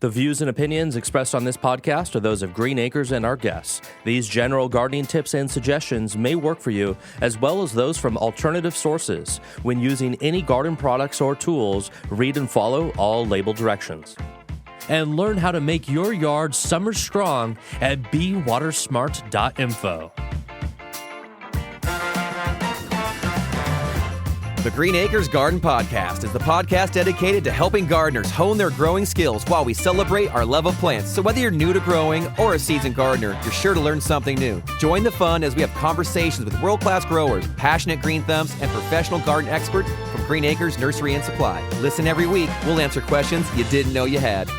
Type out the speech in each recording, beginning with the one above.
The views and opinions expressed on this podcast are those of Green Acres and our guests. These general gardening tips and suggestions may work for you, as well as those from alternative sources. When using any garden products or tools, read and follow all label directions. And learn how to make your yard summer strong at bewatersmart.info. The Green Acres Garden Podcast is the podcast dedicated to helping gardeners hone their growing skills while we celebrate our love of plants. So whether you're new to growing or a seasoned gardener, you're sure to learn something new. Join the fun as we have conversations with world-class growers, passionate green thumbs, and professional garden experts from Green Acres Nursery and Supply. Listen every week. We'll answer questions you didn't know you had.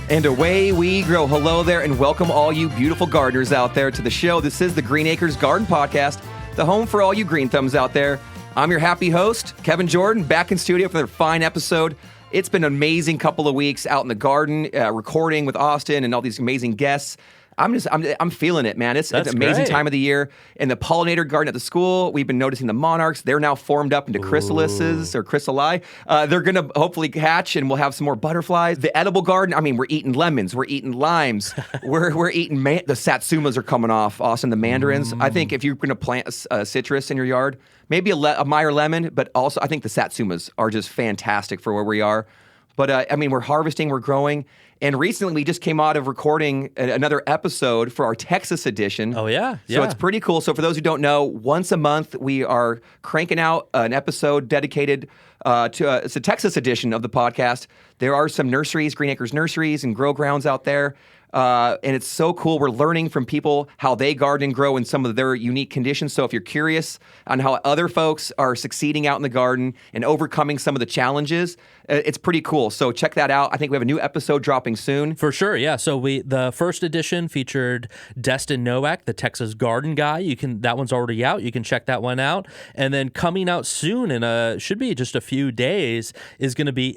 And away we grow. Hello there, and welcome all you beautiful gardeners out there to the show. This is the Green Acres Garden Podcast, the home for all you green thumbs out there. I'm your happy host, Kevin Jordan, back in studio for another fine episode. It's been an amazing couple of weeks out in the garden, recording with Austin and all these amazing guests. I'm feeling it, man. It's an amazing time of the year. In the pollinator garden at the school, we've been noticing the monarchs. They're now formed up into chrysalises or chrysali. They're going to hopefully hatch, and we'll have some more butterflies. The edible garden, I mean, we're eating lemons. We're eating limes. we're eating the satsumas are coming off, Austin, the mandarins. I think if you're going to plant a citrus in your yard, maybe a Meyer lemon, but also I think the satsumas are just fantastic for where we are. But, I mean, we're harvesting, we're growing. And recently, we just came out of recording another episode for our Texas edition. Oh, yeah? So it's pretty cool. So for those who don't know, once a month, we are cranking out an episode dedicated to it's a Texas edition of the podcast. There are some nurseries, Green Acres Nurseries and grow grounds out there. And it's so cool. We're learning from people how they garden and grow in some of their unique conditions. So if you're curious on how other folks are succeeding out in the garden and overcoming some of the challenges, it's pretty cool. So check that out. I think we have a new episode dropping soon. For sure, yeah. So the first edition featured Destin Nowak, the Texas garden guy. That one's already out. You can check that one out. And then coming out soon should be just a few days is going to be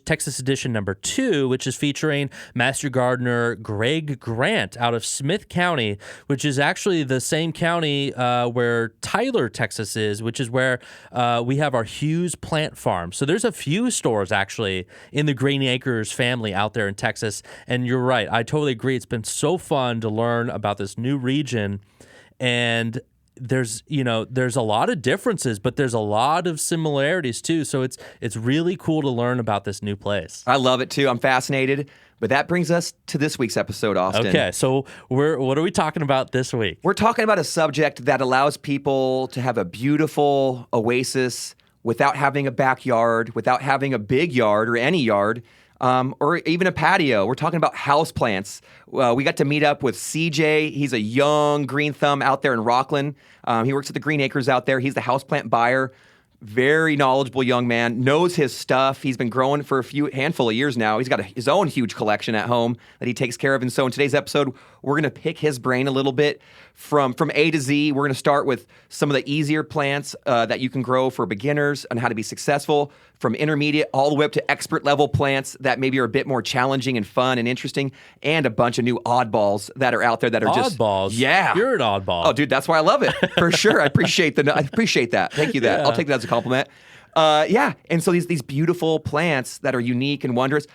Texas edition number 2, which is featuring Master Gardener Greg Grant out of Smith County, which is actually the same county where Tyler, Texas is, which is where we have our Houseplant farm. So there's a few stores actually in the Green Acres family out there in Texas. And you're right. I totally agree. It's been so fun to learn about this new region. And there's a lot of differences, but there's a lot of similarities too. So it's really cool to learn about this new place. I love it too. I'm fascinated. But that brings us to this week's episode, Austin. Okay, so what are we talking about this week? We're talking about a subject that allows people to have a beautiful oasis without having a backyard, without having a big yard or any yard, or even a patio. We're talking about houseplants. We got to meet up with CJ. He's a young green thumb out there in Rocklin. He works at the Green Acres out there. He's the houseplant buyer. Very knowledgeable young man, knows his stuff. He's been growing for handful of years now. He's got his own huge collection at home that he takes care of. And so in today's episode, we're going to pick his brain a little bit from A to Z. We're going to start with some of the easier plants that you can grow for beginners and how to be successful, from intermediate all the way up to expert level plants that maybe are a bit more challenging and fun and interesting, and a bunch of new oddballs that are out there that are just oddballs. Yeah, you're an oddball. Oh, dude, that's why I love it for sure. I appreciate that. Thank you. I'll take that as a compliment. Yeah, and so these beautiful plants that are unique and wondrous.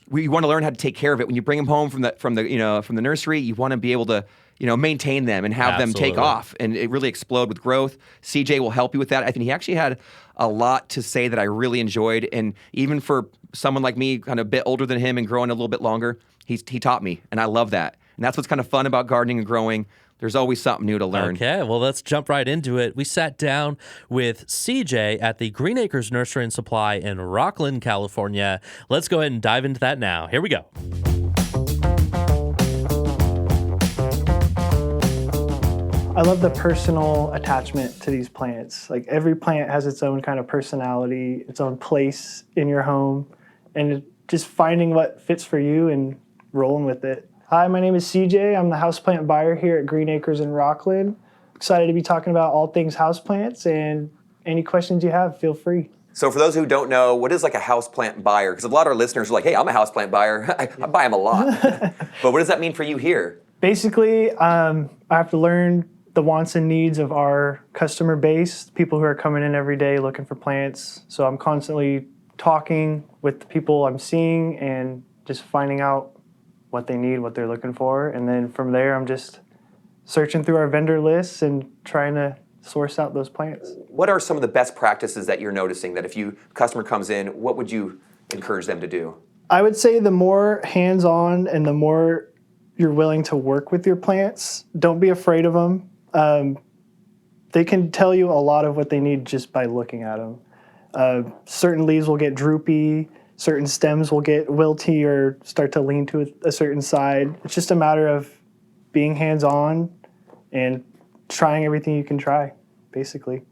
We want to learn how to take care of it. When you bring them home from the nursery, you want to be able to maintain them and have them take off and it really explode with growth. CJ will help you with that. I think he actually had a lot to say that I really enjoyed, and even for someone like me, kind of a bit older than him and growing a little bit longer, he taught me, and I love that. And that's what's kind of fun about gardening and growing. There's always something new to learn. Okay, well, let's jump right into it. We sat down with CJ at the Green Acres Nursery and Supply in Rocklin, California. Let's go ahead and dive into that now. Here we go. I love the personal attachment to these plants. Like, every plant has its own kind of personality, its own place in your home, and just finding what fits for you and rolling with it. Hi, my name is CJ. I'm the houseplant buyer here at Green Acres in Rocklin. Excited to be talking about all things houseplants, and any questions you have, feel free. So for those who don't know, what is like a houseplant buyer? Because a lot of our listeners are like, hey, I'm a houseplant buyer. I buy them a lot. But what does that mean for you here? Basically, I have to learn the wants and needs of our customer base, people who are coming in every day looking for plants. So I'm constantly talking with the people I'm seeing and just finding out what they need, what they're looking for. And then from there, I'm just searching through our vendor lists and trying to source out those plants. What are some of the best practices that you're noticing that if a customer comes in, what would you encourage them to do? I would say the more hands-on and the more you're willing to work with your plants, don't be afraid of them. They can tell you a lot of what they need just by looking at them. Certain leaves will get droopy, certain stems will get wilty or start to lean to a certain side. It's just a matter of being hands-on and trying everything you can try, basically.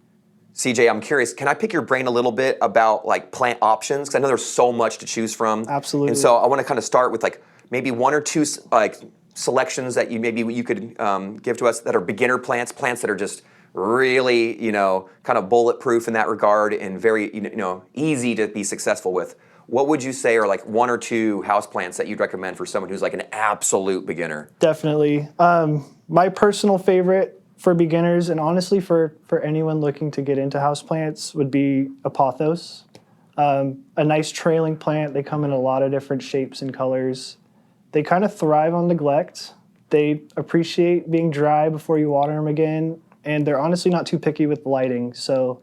CJ, I'm curious, can I pick your brain a little bit about like plant options? Because I know there's so much to choose from. Absolutely. And so I want to kind of start with like maybe one or two like selections that you could give to us that are beginner plants that are just really, kind of bulletproof in that regard and very, easy to be successful with. What would you say are like one or two houseplants that you'd recommend for someone who's like an absolute beginner? Definitely. My personal favorite for beginners and honestly for anyone looking to get into houseplants would be a pothos. A nice trailing plant. They come in a lot of different shapes and colors. They kind of thrive on neglect. They appreciate being dry before you water them again. And they're honestly not too picky with lighting. So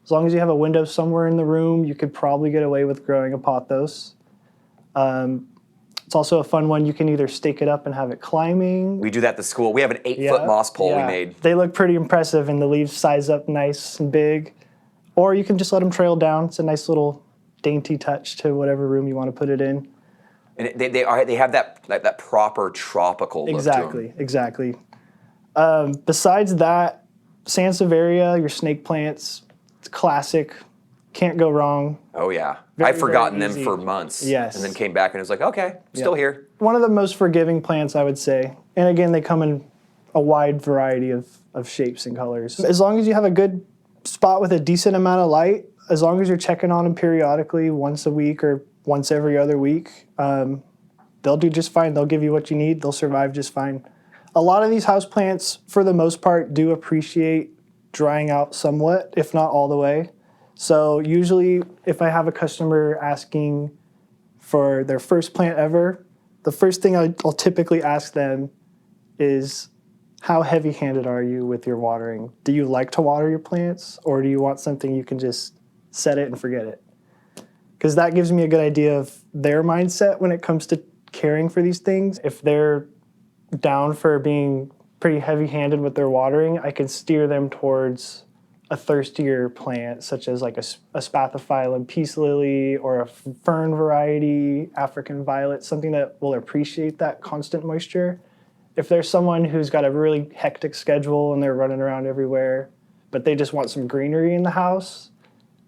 as long as you have a window somewhere in the room, you could probably get away with growing a pothos. It's also a fun one. You can either stake it up and have it climbing. We do that at the school. We have an 8-foot moss pole we made. They look pretty impressive and the leaves size up nice and big. Or you can just let them trail down. It's a nice little dainty touch to whatever room you want to put it in. And they have that proper tropical look to them. Exactly. Besides that, Sansevieria, your snake plants, it's classic. Can't go wrong. Oh, yeah. Very, I've forgotten very them easy. for months. Yes. And then came back and it was like, okay, still here. One of the most forgiving plants, I would say. And again, they come in a wide variety of shapes and colors. As long as you have a good spot with a decent amount of light, as long as you're checking on them periodically once a week or once every other week, they'll do just fine. They'll give you what you need. They'll survive just fine. A lot of these houseplants, for the most part, do appreciate drying out somewhat, if not all the way. So usually if I have a customer asking for their first plant ever, the first thing I'll typically ask them is, how heavy-handed are you with your watering? Do you like to water your plants, or do you want something you can just set it and forget it? Because that gives me a good idea of their mindset when it comes to caring for these things. If they're down for being pretty heavy-handed with their watering, I can steer them towards a thirstier plant, such as like a spathiphyllum peace lily or a fern variety, African violet, something that will appreciate that constant moisture. If there's someone who's got a really hectic schedule and they're running around everywhere, but they just want some greenery in the house,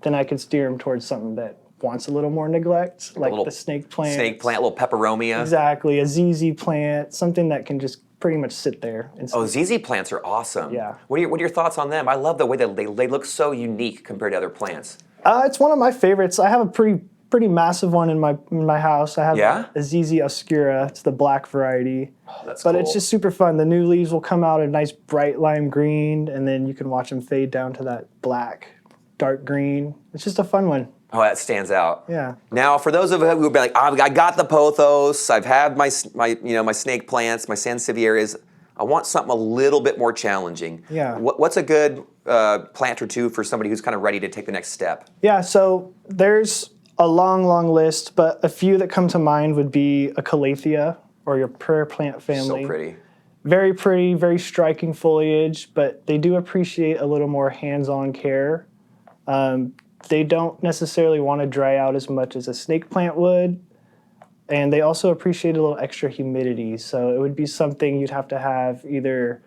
then I can steer them towards something that wants a little more neglect, like the snake plant. Snake plant, a little peperomia. Exactly, a ZZ plant, something that can just pretty much sit there. Oh, ZZ plants are awesome. Yeah. What are your thoughts on them? I love the way that they look so unique compared to other plants. It's one of my favorites. I have a pretty massive one in my house. I have a ZZ oscura. It's the black variety. Oh, that's but cool. It's just super fun. The new leaves will come out a nice bright lime green, and then you can watch them fade down to that black, dark green. It's just a fun one. Oh, that stands out. Yeah. Now, for those of you who would be like, I got the pothos, I've had my snake plants, my sansevierias, I want something a little bit more challenging. Yeah. What's a good plant or two for somebody who's kind of ready to take the next step? Yeah, so there's a long list, but a few that come to mind would be a calathea, or your prayer plant family. So pretty. Very pretty, very striking foliage, but they do appreciate a little more hands-on care. They don't necessarily want to dry out as much as a snake plant would, and they also appreciate a little extra humidity. So it would be something you'd have to have either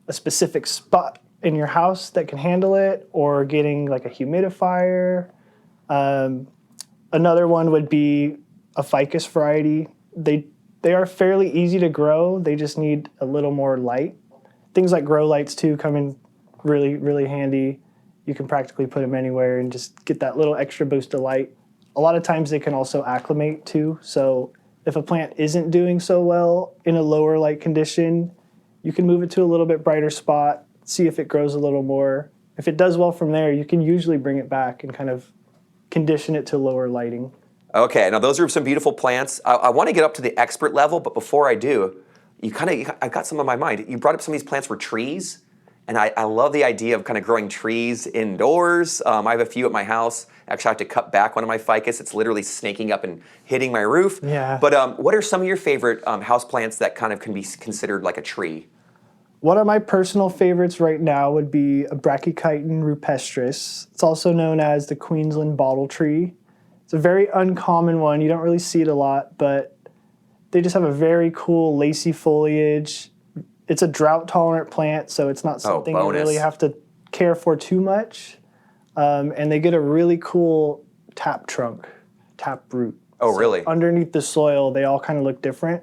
a specific spot in your house that can handle it, or getting like a humidifier. Another one would be a ficus variety. They are fairly easy to grow. They just need a little more light. Things like grow lights too come in really handy. You can practically put them anywhere and just get that little extra boost of light. A lot of times they can also acclimate too. So if a plant isn't doing so well in a lower light condition, you can move it to a little bit brighter spot, see if it grows a little more. If it does well from there, you can usually bring it back and kind of condition it to lower lighting. Okay, now those are some beautiful plants. I want to get up to the expert level, but before I do, I've got some on my mind. You brought up some of these plants were trees, and I love the idea of kind of growing trees indoors. I have a few at my house. Actually, I have to cut back one of my ficus. It's literally snaking up and hitting my roof. Yeah. But what are some of your favorite house plants that kind of can be considered like a tree? One of my personal favorites right now would be a Brachychiton rupestris. It's also known as the Queensland bottle tree. It's a very uncommon one. You don't really see it a lot, but they just have a very cool lacy foliage. It's a drought-tolerant plant, so it's not something you really have to care for too much. And they get a really cool tap root. Oh, really? Underneath the soil, they all kind of look different.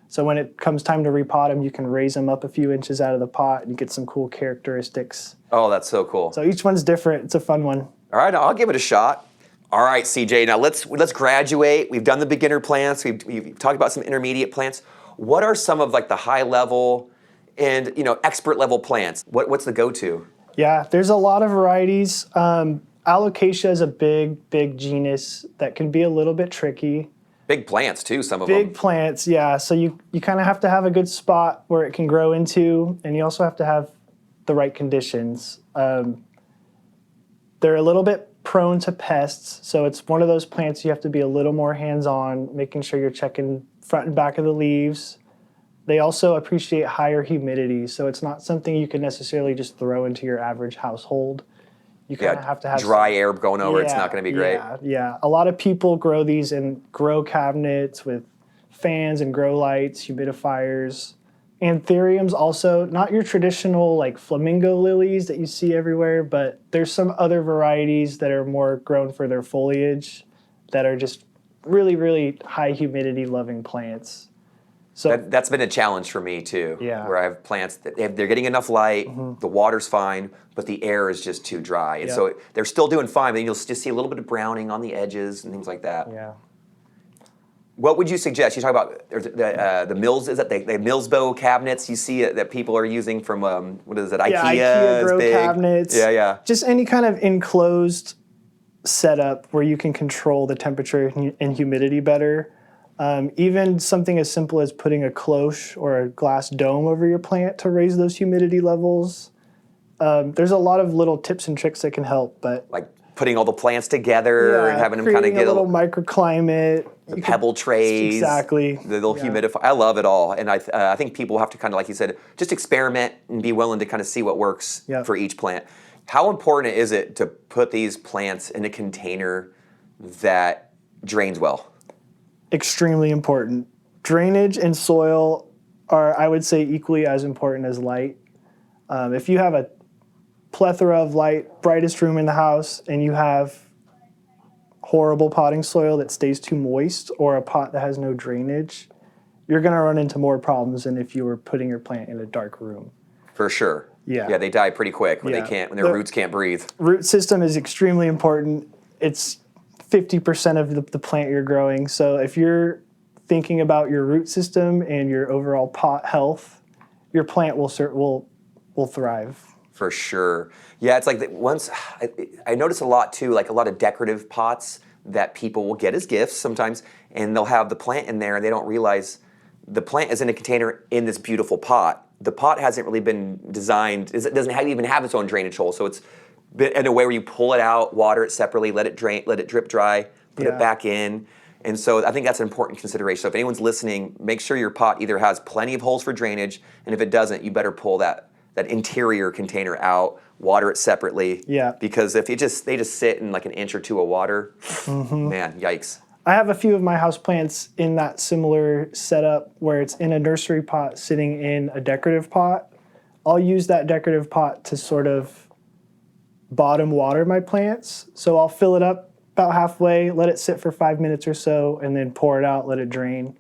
So when it comes time to repot them, you can raise them up a few inches out of the pot and you get some cool characteristics. Oh, that's so cool. So each one's different. It's a fun one. All right, I'll give it a shot. All right, CJ, now let's graduate. We've done the beginner plants. We've talked about some intermediate plants. What are some of like the high level and expert level plants? What's the go-to? Yeah, there's a lot of varieties. Alocasia is a big genus that can be a little bit tricky. Big plants too, some of them. Big plants, yeah. So you kind of have to have a good spot where it can grow into, and you also have to have the right conditions. They're a little bit prone to pests, so it's one of those plants you have to be a little more hands-on, making sure you're checking front and back of the leaves. They also appreciate higher humidity, so it's not something you can necessarily just throw into your average household. You kind of have to have dry air going over. It's not going to be great. Yeah. A lot of people grow these in grow cabinets with fans and grow lights, humidifiers. Anthuriums also, not your traditional like flamingo lilies that you see everywhere, but there's some other varieties that are more grown for their foliage that are just really, really high humidity loving plants. So that's been a challenge for me too. Yeah. Where I have plants that they're getting enough light, the water's fine, but the air is just too dry. And so they're still doing fine, but you'll just see a little bit of browning on the edges and things like that. Yeah. What would you suggest? You talk about the Mills, is that the Millsbow cabinets you see that people are using from, what is it, IKEA? Yeah, IKEA grow cabinets. Yeah. Just any kind of enclosed setup where you can control the temperature and humidity better. Even something as simple as putting a cloche or a glass dome over your plant to raise those humidity levels. There's a lot of little tips and tricks that can help, but like putting all the plants together and having them kind of get a little microclimate. The pebble trays. Exactly. The little humidifier. I love it all. And I think people have to kind of, like you said, just experiment and be willing to kind of see what works for each plant. How important is it to put these plants in a container that drains well? Extremely important. Drainage and soil are, I would say, equally as important as light. If you have a plethora of light, brightest room in the house, and you have horrible potting soil that stays too moist or a pot that has no drainage, you're going to run into more problems than if you were putting your plant in a dark room. For sure. Yeah. Yeah, they die pretty quick when when their roots can't breathe. Root system is extremely important. It's 50% of the plant you're growing. So if you're thinking about your root system and your overall pot health, your plant will thrive. For sure. Yeah, it's like I notice a lot too, like a lot of decorative pots that people will get as gifts sometimes, and they'll have the plant in there and they don't realize the plant is in a container in this beautiful pot. The pot hasn't really been designed, it doesn't even have its own drainage hole, so it's in a way where you pull it out, water it separately, let it drain, let it drip dry, put it back in. And so I think that's an important consideration. So if anyone's listening, make sure your pot either has plenty of holes for drainage, and if it doesn't, you better pull that interior container out, water it separately. Yeah. Because if they just sit in like an inch or two of water, man, yikes. I have a few of my houseplants in that similar setup where it's in a nursery pot sitting in a decorative pot. I'll use that decorative pot to sort of bottom water my plants. So I'll fill it up about halfway, let it sit for 5 minutes or so, and then pour it out, let it drain.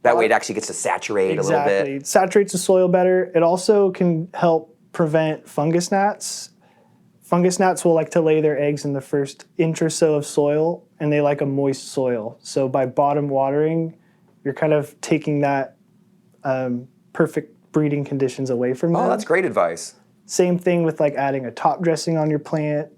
That way it actually gets to saturate a little bit. Exactly. It saturates the soil better. It also can help prevent fungus gnats. Fungus gnats will like to lay their eggs in the first inch or so of soil, and they like a moist soil. So by bottom watering, you're kind of taking that perfect breeding conditions away from them. Oh, that's great advice. Same thing with like adding a top dressing on your plant.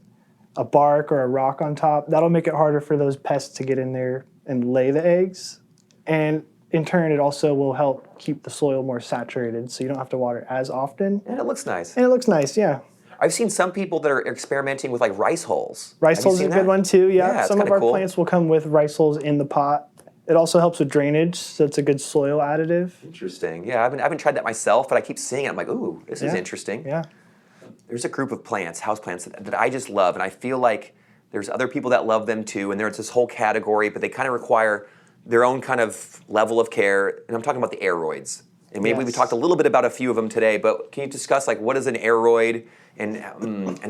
a bark or a rock on top, that'll make it harder for those pests to get in there and lay the eggs. And in turn, it also will help keep the soil more saturated so you don't have to water as often. And it looks nice. And it looks nice, yeah. I've seen some people that are experimenting with like rice holes. Rice Have you holes is seen a good that? one too, yeah. Yeah, Some of our cool. plants will come with rice holes in the pot. It also helps with drainage, so it's a good soil additive. Interesting. Yeah, I haven't tried that myself, but I keep seeing it. I'm like, ooh, this is interesting. Yeah. There's a group of plants, houseplants, that I just love, and I feel like there's other people that love them too, and there's this whole category, but they kind of require their own kind of level of care, and I'm talking about the aeroids. And maybe we talked a little bit about a few of them today, but can you discuss like what is an aeroid and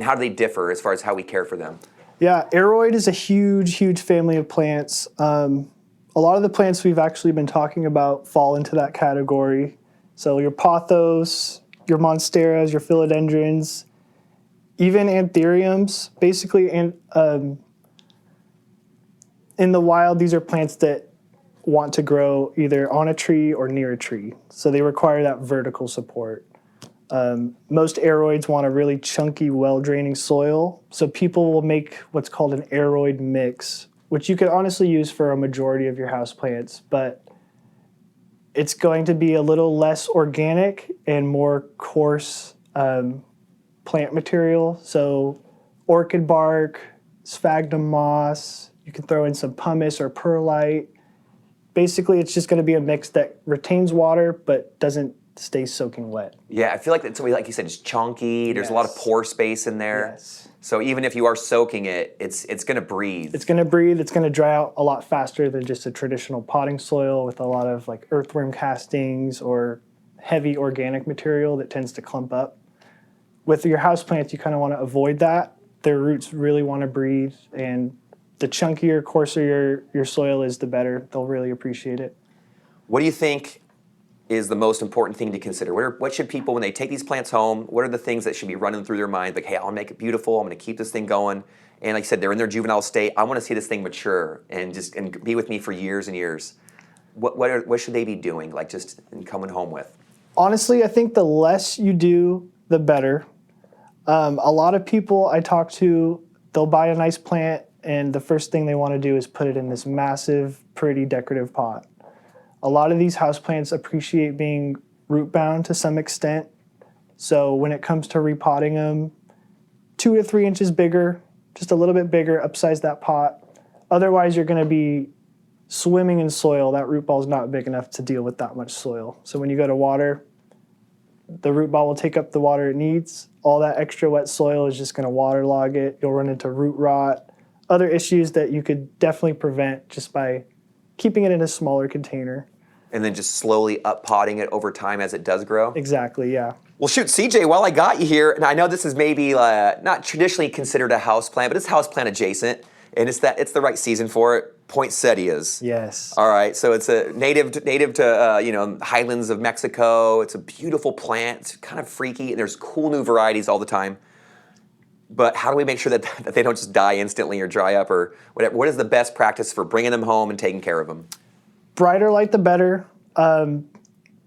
how do they differ as far as how we care for them? Yeah, aeroid is a huge, huge family of plants. A lot of the plants we've actually been talking about fall into that category. So your pothos, your monsteras, your philodendrons, even anthuriums. Basically, in the wild, these are plants that want to grow either on a tree or near a tree. So they require that vertical support. Most aeroids want a really chunky, well-draining soil. So people will make what's called an aeroid mix, which you could honestly use for a majority of your houseplants, but it's going to be a little less organic and more coarse plant material. So orchid bark, sphagnum moss, you can throw in some pumice or perlite. Basically, it's just going to be a mix that retains water but doesn't stay soaking wet. Yeah, I feel like it's, like you said, it's chunky. There's a lot of pore space in there. Yes. So even if you are soaking it, it's going to breathe. It's going to breathe. It's going to dry out a lot faster than just a traditional potting soil with a lot of like earthworm castings or heavy organic material that tends to clump up. With your houseplants, you kind of want to avoid that. Their roots really want to breathe, and the chunkier, coarser your soil is, the better. They'll really appreciate it. What do you think is the most important thing to consider? What should people, when they take these plants home, what are the things that should be running through their mind? Like, hey, I'll make it beautiful. I'm going to keep this thing going. And like I said, they're in their juvenile state. I want to see this thing mature and be with me for years and years. What should they be doing? Like just coming home with? Honestly, I think the less you do, the better. A lot of people I talk to, they'll buy a nice plant, and the first thing they want to do is put it in this massive, pretty decorative pot. A lot of these houseplants appreciate being root bound to some extent. So when it comes to repotting them, 2 to 3 inches bigger, just a little bit bigger, upsize that pot. Otherwise, you're going to be swimming in soil. That root ball is not big enough to deal with that much soil. So when you go to water, the root ball will take up the water it needs. All that extra wet soil is just going to waterlog it. You'll run into root rot, other issues that you could definitely prevent just by keeping it in a smaller container. And then just slowly up potting it over time as it does grow? Exactly, yeah. Well, shoot, CJ, while I got you here, and I know this is maybe not traditionally considered a houseplant, but it's houseplant adjacent, and it's the right season for it. Poinsettias. Yes. All right, so it's a native to highlands of Mexico. It's a beautiful plant. It's kind of freaky, and there's cool new varieties all the time. But how do we make sure that they don't just die instantly or dry up or whatever? What is the best practice for bringing them home and taking care of them? Brighter light, the better.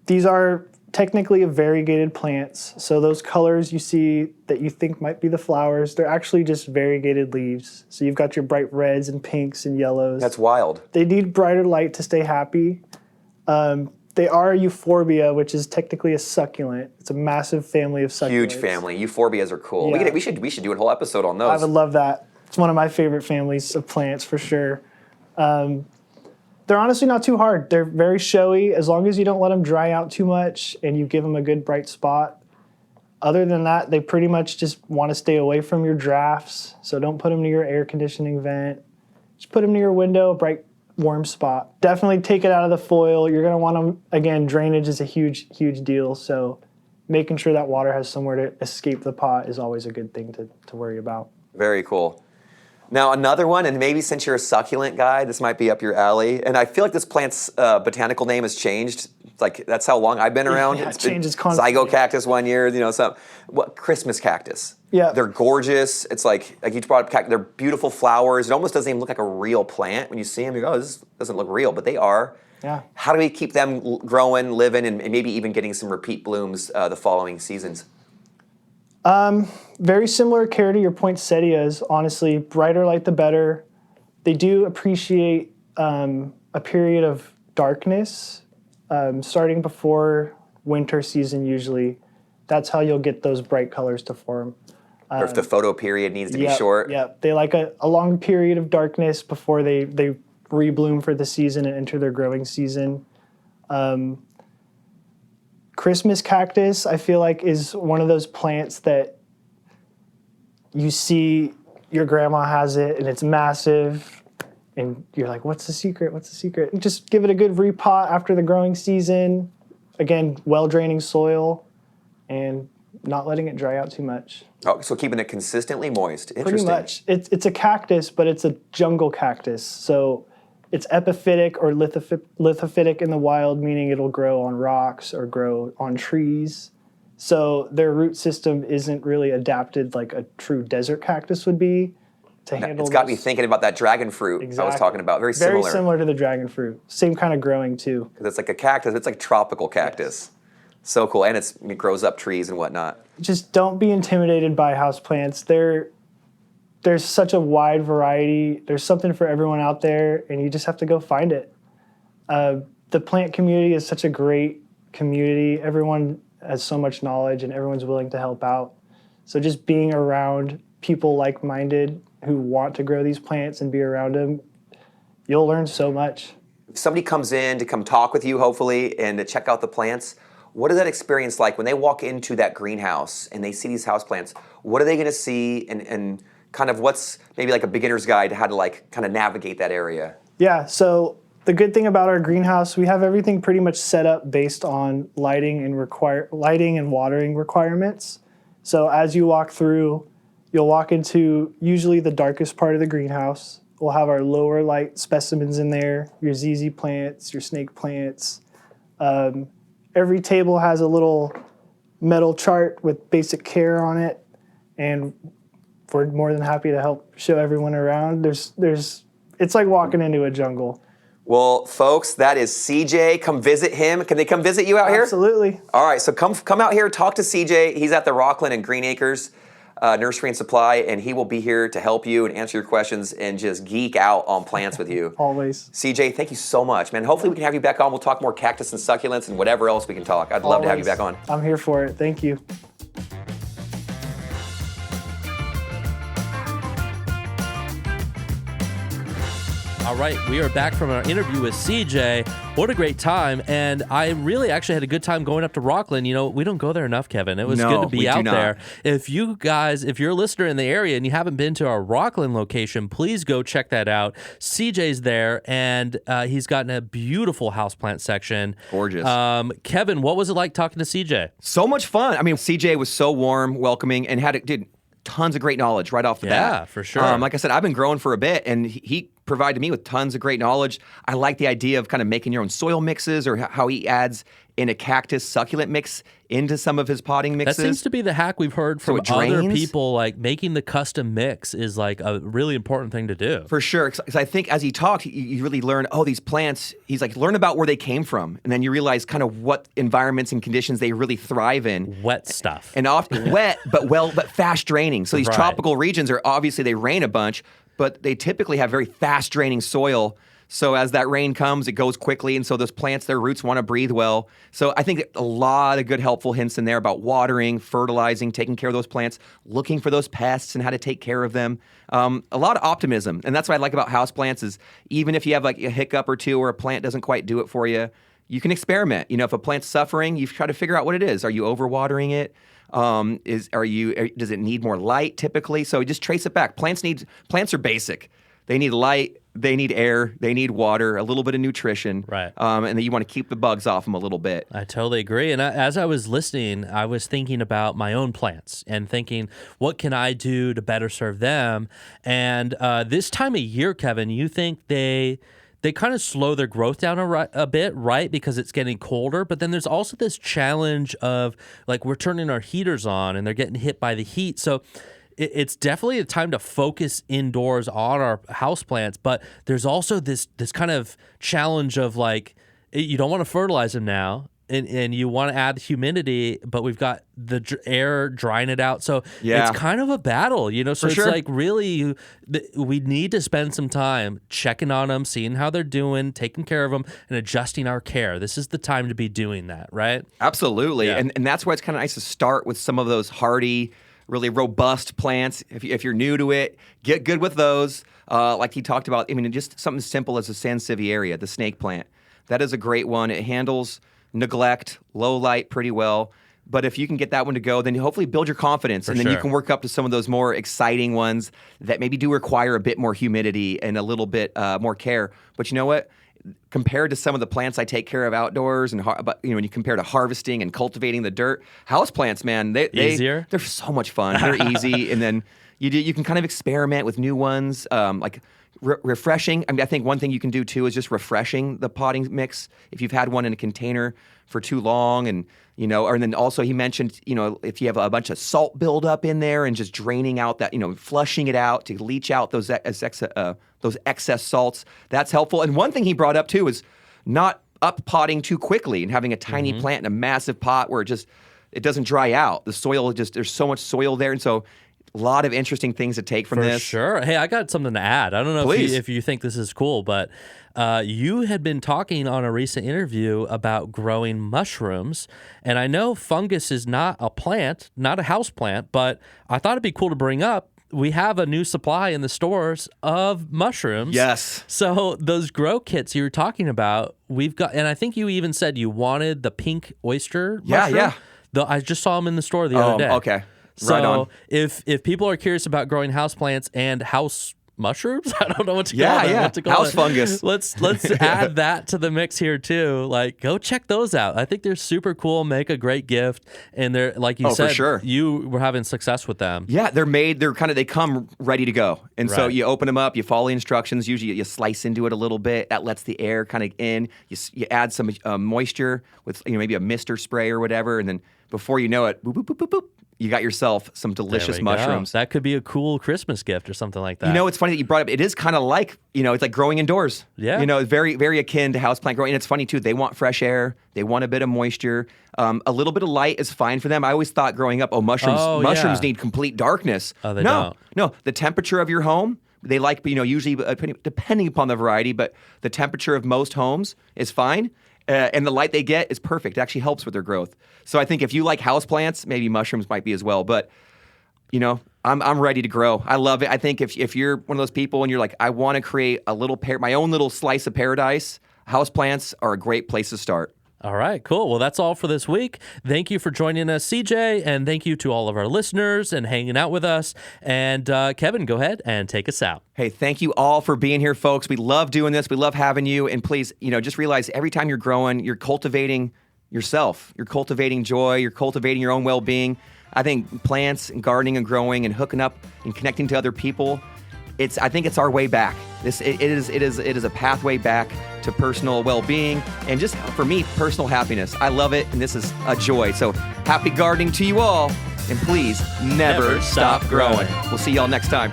These are technically variegated plants. So those colors you see that you think might be the flowers, they're actually just variegated leaves. So you've got your bright reds and pinks and yellows. That's wild. They need brighter light to stay happy. They are a euphorbia, which is technically a succulent. It's a massive family of succulents. Huge family. Euphorbias are cool. Yeah. We should do a whole episode on those. I would love that. It's one of my favorite families of plants for sure. They're honestly not too hard. They're very showy as long as you don't let them dry out too much and you give them a good bright spot. Other than that, they pretty much just want to stay away from your drafts. So don't put them near your air conditioning vent. Just put them near your window, a bright, warm spot. Definitely take it out of the foil. You're going to want them, again, drainage is a huge, huge deal. So making sure that water has somewhere to escape the pot is always a good thing to worry about. Very cool. Now another one, and maybe since you're a succulent guy, this might be up your alley. And I feel like this plant's botanical name has changed. Like that's how long I've been around. Yeah, it changes constantly. Zygo cactus one year, Christmas cactus. Yeah. They're gorgeous. It's like each brought up cactus. They're beautiful flowers. It almost doesn't even look like a real plant. When you see them, you go, oh, this doesn't look real, but they are. Yeah. How do we keep them growing, living, and maybe even getting some repeat blooms the following seasons? Very similar care to your poinsettias, honestly. Brighter light, the better. They do appreciate a period of darkness starting before winter season usually. That's how you'll get those bright colors to form. Or if the photo period needs to be short. Yeah, they like a long period of darkness before they rebloom for the season and enter their growing season. Christmas cactus, I feel like, is one of those plants that you see your grandma has it and it's massive and you're like, what's the secret? What's the secret? And just give it a good repot after the growing season. Again, well-draining soil and not letting it dry out too much. Oh, so keeping it consistently moist. Interesting. Pretty much. It's a cactus, but it's a jungle cactus. So it's epiphytic or lithophytic in the wild, meaning it'll grow on rocks or grow on trees. So their root system isn't really adapted like a true desert cactus would be to handle. It's got me thinking about that dragon fruit I was talking about. Very similar. Very similar to the dragon fruit. Same kind of growing too. Because it's like a cactus. It's like tropical cactus. Yes. So cool. And it grows up trees and whatnot. Just don't be intimidated by houseplants. There's such a wide variety. There's something for everyone out there, and you just have to go find it. The plant community is such a great community. Everyone has so much knowledge, and everyone's willing to help out. So just being around people like-minded who want to grow these plants and be around them, you'll learn so much. If somebody comes in to come talk with you, hopefully, and to check out the plants, what is that experience like when they walk into that greenhouse and they see these houseplants? What are they going to see, and kind of what's maybe like a beginner's guide to how to like kind of navigate that area? Yeah, so the good thing about our greenhouse, we have everything pretty much set up based on lighting and watering requirements. So as you walk through, you'll walk into usually the darkest part of the greenhouse. We'll have our lower light specimens in there, your ZZ plants, your snake plants. Every table has a little metal chart with basic care on it, and we're more than happy to help show everyone around. It's like walking into a jungle. Well, folks, that is CJ. Come visit him. Can they come visit you out here? Absolutely. All right, so come out here, talk to CJ. He's at the Rocklin and Green Acres Nursery and Supply, and he will be here to help you and answer your questions and just geek out on plants with you. Always. CJ, thank you so much, man. Hopefully we can have you back on. We'll talk more cactus and succulents and whatever else we can talk. I'd love to have you back on. I'm here for it. Thank you. All right, we are back from our interview with CJ. What a great time. And I really actually had a good time going up to Rocklin. You know, we don't go there enough, Kevin. It was good to be out there. If you're a listener in the area and you haven't been to our Rocklin location, please go check that out. CJ's there, and he's gotten a beautiful houseplant section. Gorgeous. Kevin, what was it like talking to CJ? So much fun. I mean, CJ was so warm, welcoming, and did tons of great knowledge right off the bat. Yeah, for sure. Like I said, I've been growing for a bit, and he provided me with tons of great knowledge. I like the idea of kind of making your own soil mixes, or how he adds in a cactus succulent mix into some of his potting mixes. That seems to be the hack we've heard from other people. Like making the custom mix is like a really important thing to do. For sure. Because I think as he talked, you really learn, these plants, he's like, learn about where they came from. And then you realize kind of what environments and conditions they really thrive in. Wet stuff. And often wet, but fast draining. So these tropical regions are obviously, they rain a bunch, but they typically have very fast draining soil. So as that rain comes, it goes quickly, and so those plants, their roots want to breathe well. So I think a lot of good helpful hints in there about watering, fertilizing, taking care of those plants, looking for those pests and how to take care of them. A lot of optimism, and that's what I like about houseplants is even if you have like a hiccup or two or a plant doesn't quite do it for you, you can experiment. You know, if a plant's suffering, you try to figure out what it is. Are you overwatering it? Does it need more light typically? So just trace it back. Plants are basic. They need light, they need air, they need water, a little bit of nutrition. Right. And then you want to keep the bugs off them a little bit. I totally agree. And as I was listening, I was thinking about my own plants and thinking, what can I do to better serve them? And this time of year, Kevin, you think they kind of slow their growth down a bit, right? Because it's getting colder. But then there's also this challenge of like we're turning our heaters on and they're getting hit by the heat. So it's definitely a time to focus indoors on our houseplants, but there's also this kind of challenge of like, you don't want to fertilize them now. and you want to add humidity, but we've got the air drying it out. So Yeah. it's kind of a battle, you know? So For it's sure. like really, we need to spend some time checking on them, seeing how they're doing, taking care of them, and adjusting our care. This is the time to be doing that, right? Absolutely. Yeah. And that's why it's kind of nice to start with some of those hardy, really robust plants. If you're new to it, get good with those. Like he talked about, I mean, just something simple as a sansevieria, the snake plant. That is a great one. It handles neglect, low light pretty well. But if you can get that one to go, then you hopefully build your confidence. And then you sure. can work up to some of those more exciting ones that maybe do require a bit more humidity and a little bit more care. But you know what? Compared to some of the plants I take care of outdoors, and but when you compare to harvesting and cultivating the dirt, houseplants, man, Easier? they're so much fun. They're easy, and then you can kind of experiment with new ones, like refreshing. I mean, I think one thing you can do too is just refreshing the potting mix if you've had one in a container for too long, and and then also he mentioned, if you have a bunch of salt buildup in there and just draining out that, flushing it out to leach out those excess salts, that's helpful. And one thing he brought up too is not up potting too quickly and having a tiny plant in a massive pot where it doesn't dry out. The soil there's so much soil there, and so a lot of interesting things to take from For this. sure. Hey, I got something to add. I don't know if you think this is cool, but you had been talking on a recent interview about growing mushrooms, and I know fungus is not a plant, not a house plant, but I thought it'd be cool to bring up. We have a new supply in the stores of mushrooms. Yes. So those grow kits you were talking about, we've got, and I think you even said you wanted the pink oyster mushroom. Yeah. I just saw them in the store the other day. Okay. So Right on. if people are curious about growing houseplants and house mushrooms, I don't know what to call Yeah, them. yeah. What to call House it. fungus. Let's add that to the mix here too. Like, go check those out. I think they're super cool. Make a great gift, and they're like you said, for sure. You were having success with them. Yeah, they come ready to go. And so Right. you open them up, you follow the instructions. Usually you slice into it a little bit. That lets the air kind of in. You add some moisture with maybe a mister spray or whatever. And then before you know it, boop, boop, boop, boop, boop, you got yourself some delicious There we go. mushrooms. That could be a cool Christmas gift or something like that. It's funny that you brought up. It is kind of like, it's like growing indoors. Yeah. Very, very akin to houseplant growing. And it's funny too. They want fresh air. They want a bit of moisture. A little bit of light is fine for them. I always thought growing up, mushrooms need complete darkness. Oh, they don't. No. The temperature of your home, they like, usually depending upon the variety, but the temperature of most homes is fine. And the light they get is perfect. It actually helps with their growth. So I think if you like houseplants, maybe mushrooms might be as well. But, I'm ready to grow. I love it. I think if you're one of those people and you're like, I want to create my own little slice of paradise, houseplants are a great place to start. All right, cool. Well, that's all for this week. Thank you for joining us, CJ, and thank you to all of our listeners and hanging out with us. And Kevin, go ahead and take us out. Hey, thank you all for being here, folks. We love doing this. We love having you. And please, just realize every time you're growing, you're cultivating yourself. You're cultivating joy. You're cultivating your own well-being. I think plants and gardening and growing and hooking up and connecting to other people, I think it's our way back. It is a pathway back to personal well-being and just, for me, personal happiness. I love it, and this is a joy. So happy gardening to you all, and please never stop growing. We'll see y'all next time.